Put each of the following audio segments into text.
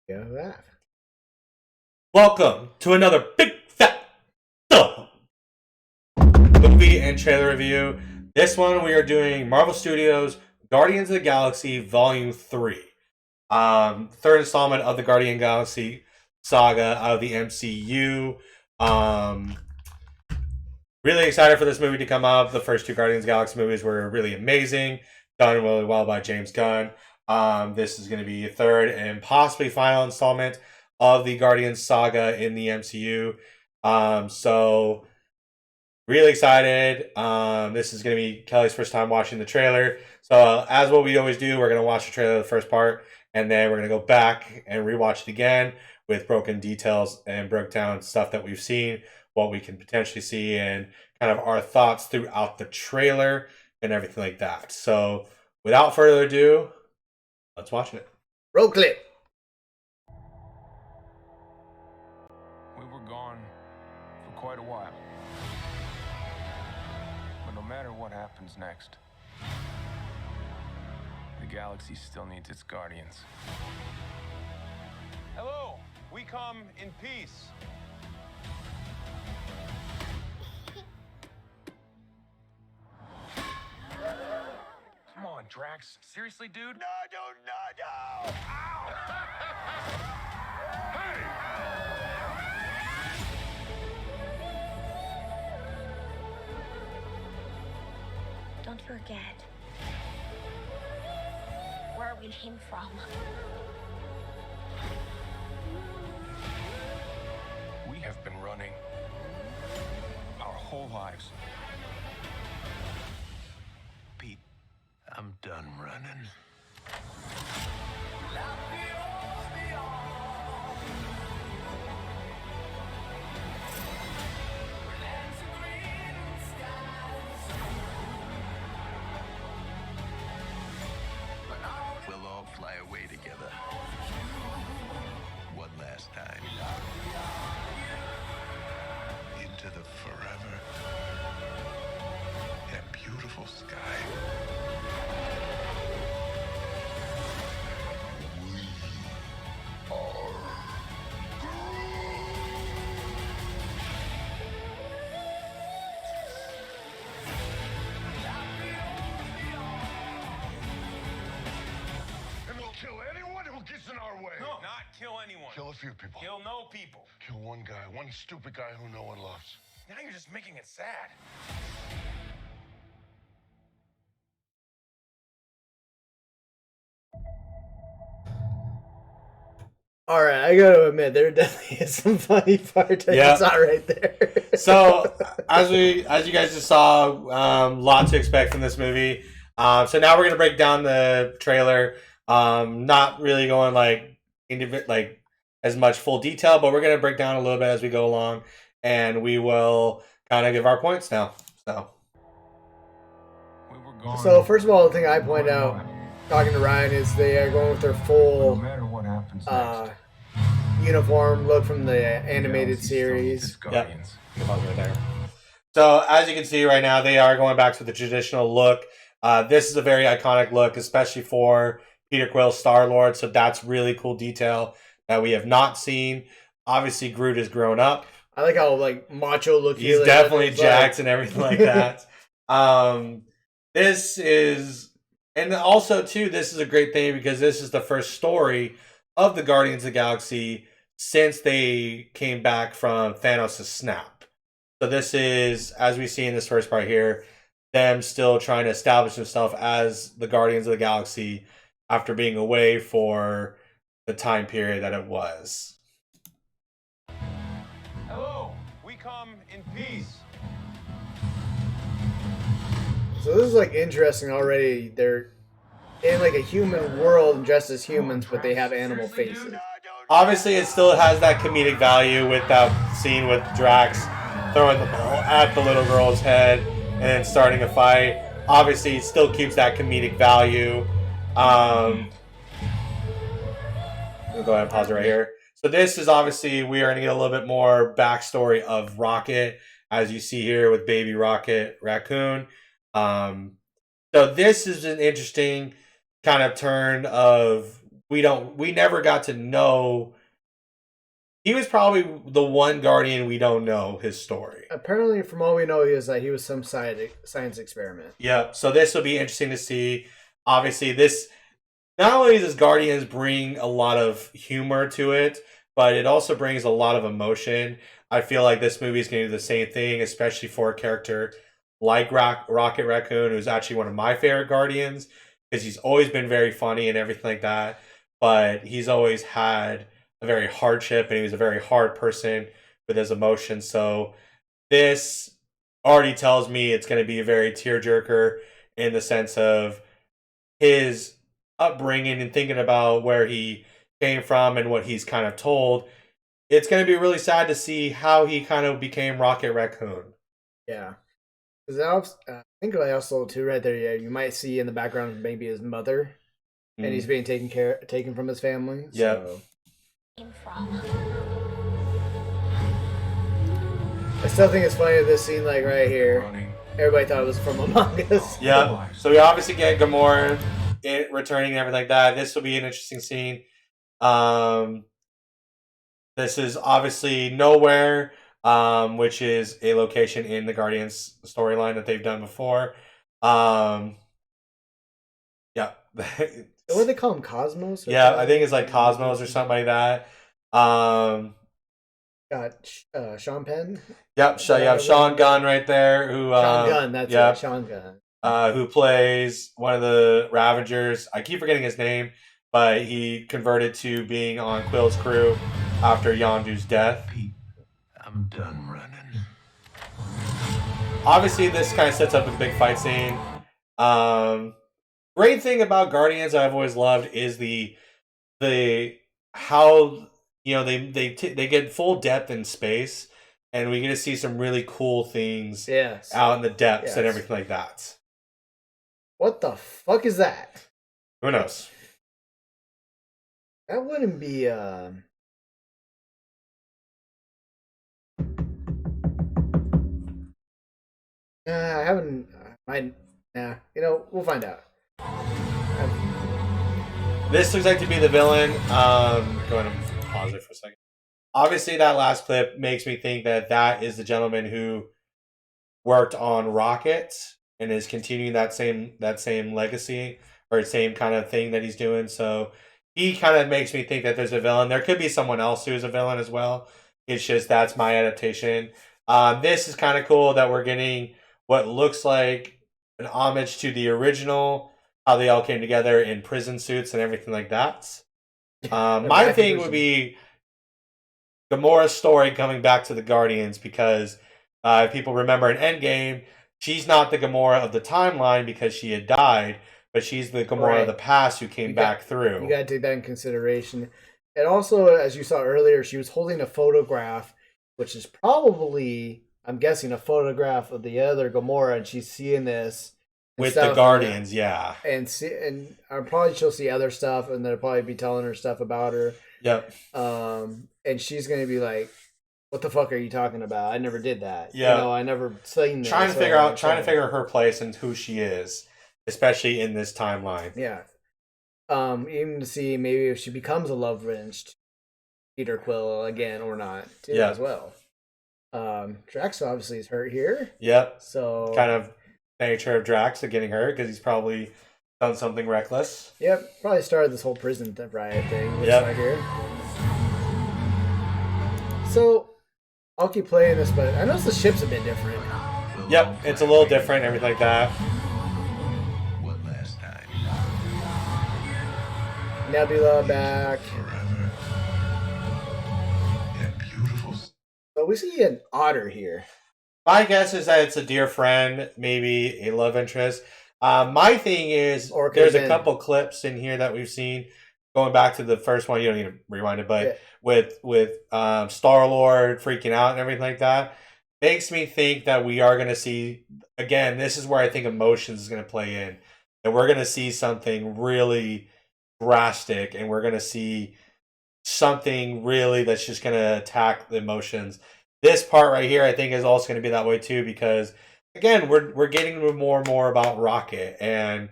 Yeah, that. Welcome to another big fat movie and trailer review. This one we are doing Marvel Studios Guardians of the Galaxy Volume 3. Third installment of the Guardian Galaxy saga of the MCU. Um, really excited for this movie to come up. The first two Guardians of the Galaxy movies were really amazing, done really well by James Gunn. This is going to be a third and possibly final installment of the Guardians saga in the MCU. So really excited. This is going to be Kelly's first time watching the trailer. So as what we always do, we're going to watch the trailer, the first part, and then we're going to go back and rewatch it again with broken details and broke down stuff that we've seen, what we can potentially see, and kind of our thoughts throughout the trailer and everything like that. So without further ado, let's watch it. Roll clip. We were gone for quite a while. But no matter what happens next, the galaxy still needs its guardians. Hello, we come in peace. Come on, Drax. Seriously, dude? No! Ow! Hey! Don't forget where we came from. We have been running our whole lives. Pete, I'm done running. We'll all fly away together. One last time. Into the forever. That beautiful sky. We are And we'll kill anyone who gets in our way. No, not kill anyone. Kill a few people. Kill no people. Kill one guy, one stupid guy who no one loves. Now you're just making it sad. All right, I got to admit, there definitely is some funny parts I saw right there. So as you guys just saw, lot to expect from this movie. So now we're gonna break down the trailer. Not really going like as much full detail, but we're gonna break down a little bit as we go along, and we will kind of give our points now. So We were gone. So first of all, the thing I point out, talking to Ryan, is they are going with their no full matter what happens next, uniform look from the animated galaxy still needs its series. guardians. pause right there. So as you can see right now, they are going back to the traditional look. This is a very iconic look, especially for Peter Quill, Star-Lord. So that's really cool detail that we have not seen. Obviously, Groot has grown up. I like how like macho looking. He's definitely jacked and everything like that. This is, and also too, this is a great thing because this is the first story of the Guardians of the Galaxy since they came back from Thanos' snap. So this is, as we see in this first part here, them still trying to establish themselves as the Guardians of the Galaxy after being away for the time period that it was. Hello, we come in peace. So this is like interesting already. They're in like a human world and dressed as humans, but they have animal faces. Obviously, it still has that comedic value with that scene with Drax throwing the ball at the little girl's head and then starting a fight. Obviously, it still keeps that comedic value. We'll go ahead and pause it right here. So this is obviously, we are going to get a little bit more backstory of Rocket, as you see here with Baby Rocket Raccoon. So this is an interesting kind of turn of we never got to know. He was probably the one Guardian we don't know his story. Apparently, from all we know, he was some science experiment. Yep. So this will be interesting to see. Obviously, this not only does Guardians bring a lot of humor to it, but it also brings a lot of emotion. I feel like this movie is going to do the same thing, especially for a character like Rocket Raccoon, who's actually one of my favorite Guardians, because he's always been very funny and everything like that. But he's always had a very hardship, and he was a very hard person with his emotions. So this already tells me it's going to be a very tearjerker in the sense of his upbringing and thinking about where he came from and what he's kind of told. It's going to be really sad to see how he kind of became Rocket Raccoon. Yeah. Because I think I also, too, right there, yeah, you might see in the background maybe his mother, and he's being taken from his family. Yeah. So. Came from. I still think it's funny this scene, like right here. Running. Everybody thought it was from Among Us. Yeah. So we obviously get Gamora returning and everything like that. This will be an interesting scene. This is obviously Nowhere, which is a location in the Guardians storyline that they've done before. Yeah. What do they call him? Cosmos? Yeah, I think it's like Cosmos or something like that. Got Sean Penn? Yep, so you have Sean Gunn right there, who Sean Gunn, that's yep, it, Sean Gunn. Who plays one of the Ravengers. I keep forgetting his name, but he converted to being on Quill's crew after Yondu's death. I'm done running. Obviously, this kind of sets up a big fight scene. Great thing about Guardians I've always loved is the how they get full depth in space, and we get to see some really cool things out in the depths and everything like that. What the fuck is that? Who knows? That wouldn't be I haven't. We'll find out. This looks like to be the villain. Go ahead and pause it for a second. Obviously, that last clip makes me think that is the gentleman who worked on Rocket and is continuing that same legacy or same kind of thing that he's doing. So he kind of makes me think that there's a villain. There could be someone else who is a villain as well. It's just that's my adaptation. This is kind of cool that we're getting what looks like an homage to the original, how they all came together in prison suits and everything like that. My thing would be Gamora's story coming back to the Guardians, because if people remember in Endgame, she's not the Gamora of the timeline because she had died, but she's the Gamora of the past who came back through. You got to take that in consideration. And also, as you saw earlier, she was holding a photograph, which is probably, I'm guessing, a photograph of the other Gamora, and she's seeing this with the Guardians, and probably she'll see other stuff, and they'll probably be telling her stuff about her. Yep. And she's gonna be like, "What the fuck are you talking about? I never did that. Yeah. I never seen this." Trying to figure her place and who she is, especially in this timeline. Yeah. Even to see maybe if she becomes a love interest Peter Quill again or not, too, as well. Drax obviously is hurt here. Yep. So kind of nature of Drax of getting hurt because he's probably done something reckless. Yep. Probably started this whole prison riot thing. Right here. So I'll keep playing this, but I noticed the ship's a bit different. Yep, it's a little different, everything like that. What last time? Nebula back. Forever. That beautiful. So we see an otter here. My guess is that it's a dear friend, maybe a love interest. My thing is, there's a couple clips in here that we've seen going back to the first one. You don't need to rewind it, but with Star-Lord freaking out and everything like that, makes me think that we are going to see, again, this is where I think emotions is going to play in. And we're going to see something really drastic, and we're going to see something really that's just going to attack the emotions. This part right here, I think, is also going to be that way too, because again, we're getting more and more about Rocket, and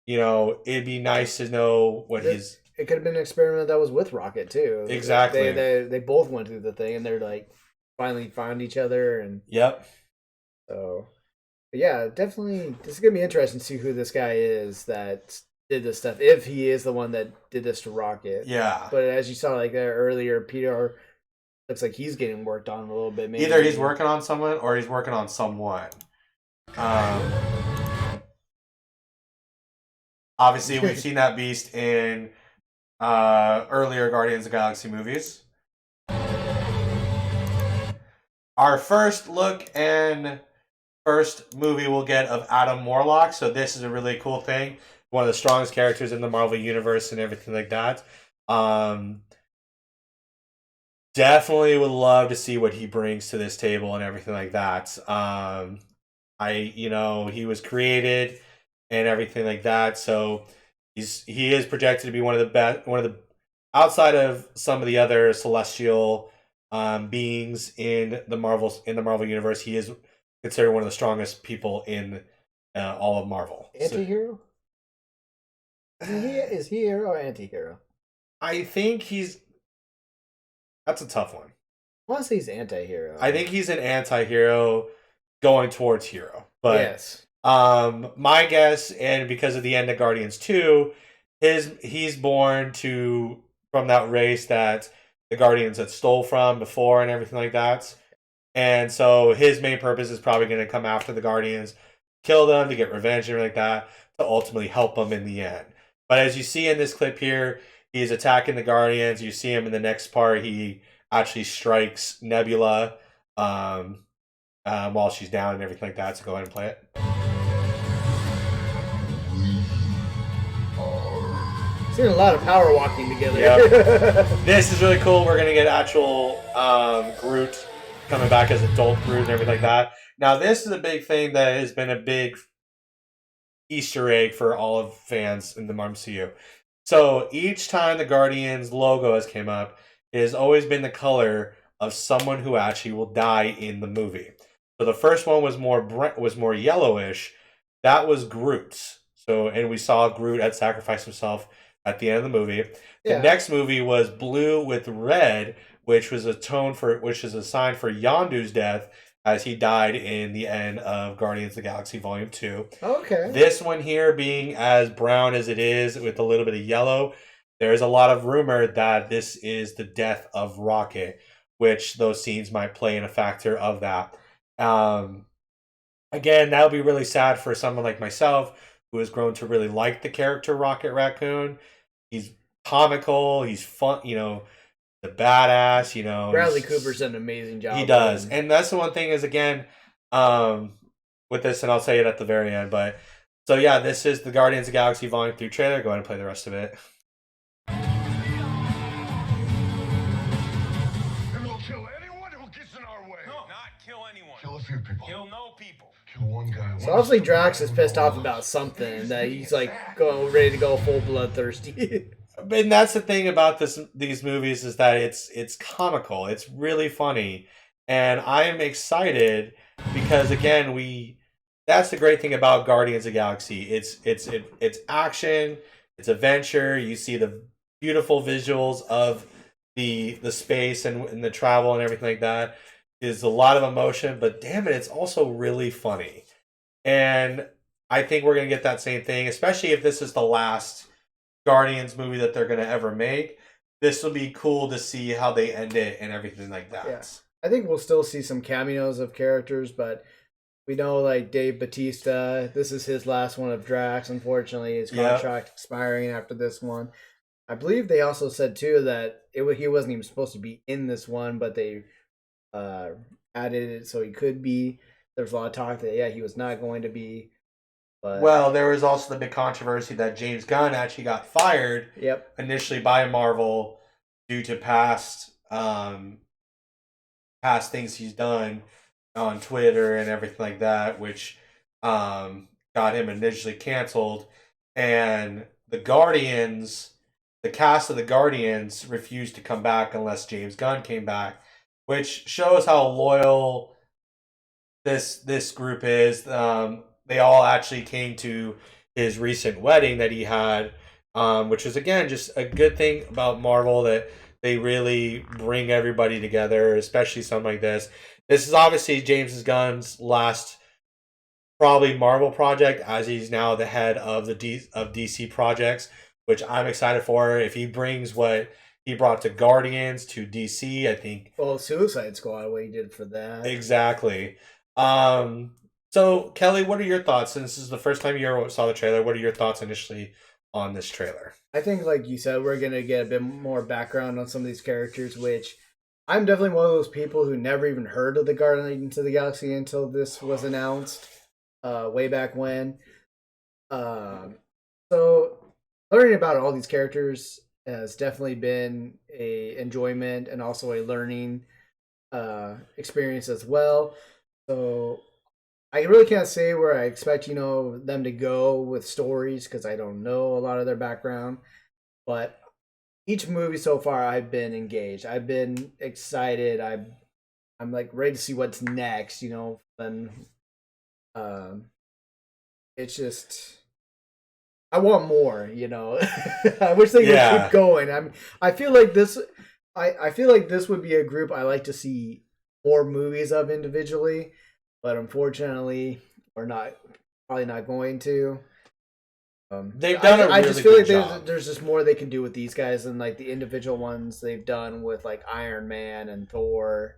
it'd be nice to know what his it could have been an experiment that was with Rocket too. Exactly. They both went through the thing, and they're like finally found each other, and Yep. so but yeah, definitely. This is gonna be interesting to see who this guy is that did this stuff. If he is the one that did this to Rocket, Yeah. But as you saw like there earlier, Peter looks like he's getting worked on a little bit. Maybe. Either he's working on someone or he's working on someone. Obviously, we've seen that beast in earlier Guardians of the Galaxy movies. Our first look and first movie we'll get of Adam Warlock. So this is a really cool thing. One of the strongest characters in the Marvel Universe and everything like that. Definitely would love to see what he brings to this table and everything like that. He was created and everything like that. So he is projected to be one of the outside of some of the other celestial beings in the Marvel Universe. He is considered one of the strongest people in all of Marvel. Anti-hero? Is he hero or anti-hero? I think that's a tough one. I want to say he's anti-hero. I think he's an anti-hero going towards hero. But yes. My guess, and because of the end of Guardians 2, he's born from that race that the Guardians had stole from before and everything like that. And so his main purpose is probably going to come after the Guardians, kill them to get revenge and everything like that, to ultimately help them in the end. But as you see in this clip here, he's attacking the Guardians. You see him in the next part. He actually strikes Nebula while she's down and everything like that. So go ahead and play it. Seeing a lot of power walking together. Yep. This is really cool. We're going to get actual Groot coming back as adult Groot and everything like that. Now, this is a big thing that has been a big Easter egg for all of fans in the MCU. So each time the Guardians logo has came up, it has always been the color of someone who actually will die in the movie. So the first one was more yellowish. That was Groot's. And we saw Groot had sacrificed himself at the end of the movie. The next movie was blue with red, which is a sign for Yondu's death, as he died in the end of Guardians of the Galaxy Volume 2. Okay. This one here being as brown as it is with a little bit of yellow, there's a lot of rumor that this is the death of Rocket, which those scenes might play in a factor of that. Again, that would be really sad for someone like myself who has grown to really like the character Rocket Raccoon. He's comical, he's fun, the badass, Bradley Cooper's done an amazing job. He does. And that's the one thing is, again, with this, and I'll say it at the very end, but so yeah, this is the Guardians of the Galaxy Volume 3 trailer. Go ahead and play the rest of it. And we'll kill anyone who gets in our way. No, not kill anyone. Kill a few people. Kill no people. Kill one guy. So obviously Drax is pissed off about something that he's like ready to go full bloodthirsty. And that's the thing about these movies is that it's comical. It's really funny. And I am excited because again, that's the great thing about Guardians of the Galaxy. It's action, it's adventure. You see the beautiful visuals of the space and the travel and everything like that. There's a lot of emotion, but damn it, it's also really funny. And I think we're gonna get that same thing, especially if this is the last Guardians movie that they're gonna ever make. This will be cool to see how they end it and everything like that. Yeah. I think we'll still see some cameos of characters, but we know like Dave Bautista, this is his last one of Drax. Unfortunately, his contract expiring after this one. I believe they also said too that he wasn't even supposed to be in this one, but they added it so he could be. There's a lot of talk that he was not going to be. But well, there was also the big controversy that James Gunn actually got fired initially by Marvel due to past things he's done on Twitter and everything like that, which got him initially canceled. And the cast of the Guardians refused to come back unless James Gunn came back, which shows how loyal this group is. They all actually came to his recent wedding that he had which is again just a good thing about Marvel that they really bring everybody together, especially something like this. This is obviously James Gunn's last probably Marvel project, as he's now the head of of DC projects, which I'm excited for. If he brings what he brought to Guardians to DC, I think Well, Suicide Squad, what he did for that. exactly. So Kelly, what are your thoughts? Since this is the first time you ever saw the trailer, what are your thoughts initially on this trailer? I think, like you said, we're going to get a bit more background on some of these characters, which I'm definitely one of those people who never even heard of the Guardians of the Galaxy until this was announced way back when. So learning about all these characters has definitely been a enjoyment and also a learning experience as well. So I really can't say where I expect them to go with stories because I don't know a lot of their background. But each movie so far, I've been engaged. I've been excited. I'm like ready to see what's next. And it's just I want more. I wish they would keep going. I feel like this. I feel like this would be a group I like to see more movies of individually, but unfortunately, we're probably not going to. They've done a really I just feel good like job. there's just more they can do with these guys than like the individual ones they've done with like Iron Man and Thor.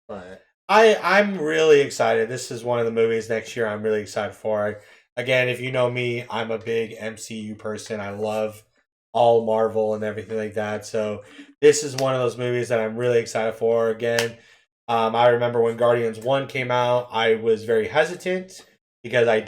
But I'm really excited. This is one of the movies next year I'm really excited for. Again, if you know me, I'm a big MCU person. I love all Marvel and everything like that. So this is one of those movies that I'm really excited for. Again, I remember when Guardians 1 came out, I was very hesitant because I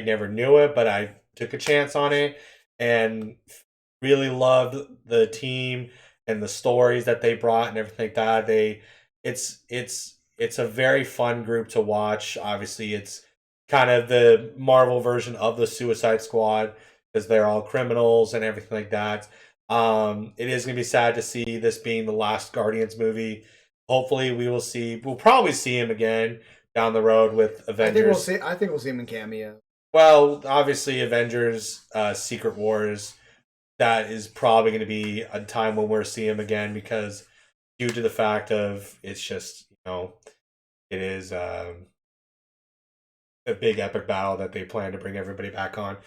never knew it, but I took a chance on it and really loved the team and the stories that they brought and everything like that. It's a very fun group to watch. Obviously, it's kind of the Marvel version of the Suicide Squad because they're all criminals and everything like that. It is going to be sad to see this being the last Guardians movie. Hopefully, we'll probably see him again down the road with Avengers. I think we'll see him in cameo. Well, obviously, Avengers Secret Wars, that is probably going to be a time when we'll see him again because due to the fact of it's just, it is a big epic battle that they plan to bring everybody back on.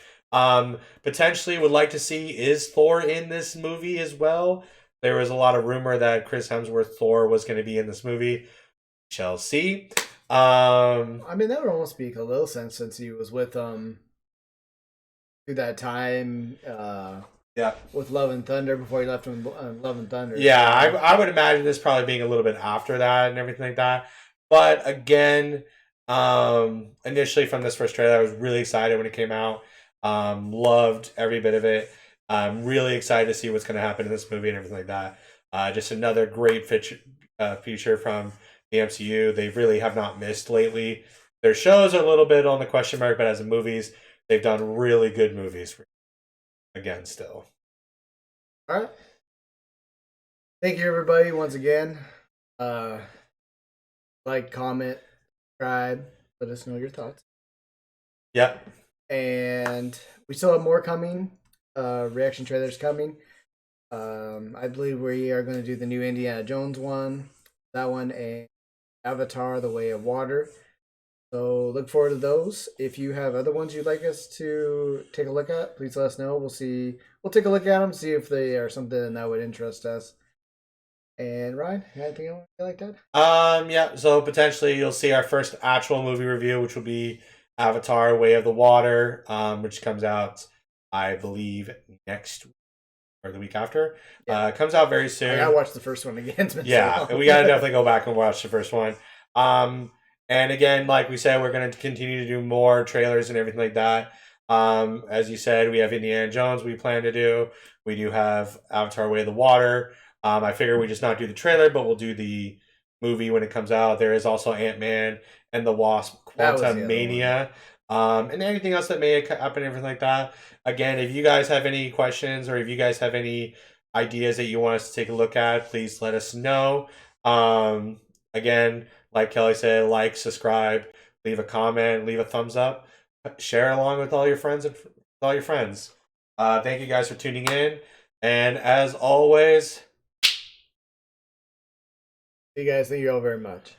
Potentially would like to see, is Thor in this movie as well? There was a lot of rumor that Chris Hemsworth Thor was going to be in this movie. Shall see. That would almost make a little sense since he was with through that time with Love and Thunder before he left him Love and Thunder. Yeah, I would imagine this probably being a little bit after that and everything like that. But again, initially from this first trailer, I was really excited when it came out. Loved every bit of it. I'm really excited to see what's going to happen in this movie and everything like that. Just another great feature from the MCU. They really have not missed lately. Their shows are a little bit on the question mark, but as in movies, they've done really good movies. Again, still. All right. Thank you, everybody, once again. Like, comment, subscribe. Let us know your thoughts. Yep. And we still have more coming. Reaction trailers coming. I believe we are going to do the new Indiana Jones one. That one and Avatar: The Way of Water. So look forward to those. If you have other ones you'd like us to take a look at, please let us know. We'll see. We'll take a look at them, see if they are something that would interest us. And Ryan, anything else you like that? Yeah. So potentially you'll see our first actual movie review, which will be Avatar: Way of the Water, which comes out, I believe, next week or the week after. Yeah. It comes out very soon. I gotta watch the first one again. It's been Yeah, so we gotta definitely go back and watch the first one. And again, like we said, we're gonna continue to do more trailers and everything like that. As you said, we have Indiana Jones we plan to do. We do have Avatar: Way of the Water. I figure we just not do the trailer, but we'll do the movie when it comes out. There is also Ant-Man and the Wasp: Quantumania. And anything else that may happen, everything like that. Again, if you guys have any questions or if you guys have any ideas that you want us to take a look at, please let us know. Again, like Kelly said, like, subscribe, leave a comment, leave a thumbs up, share along with all your friends and all your friends. Thank you guys for tuning in. And as always, You guys, thank you all very much.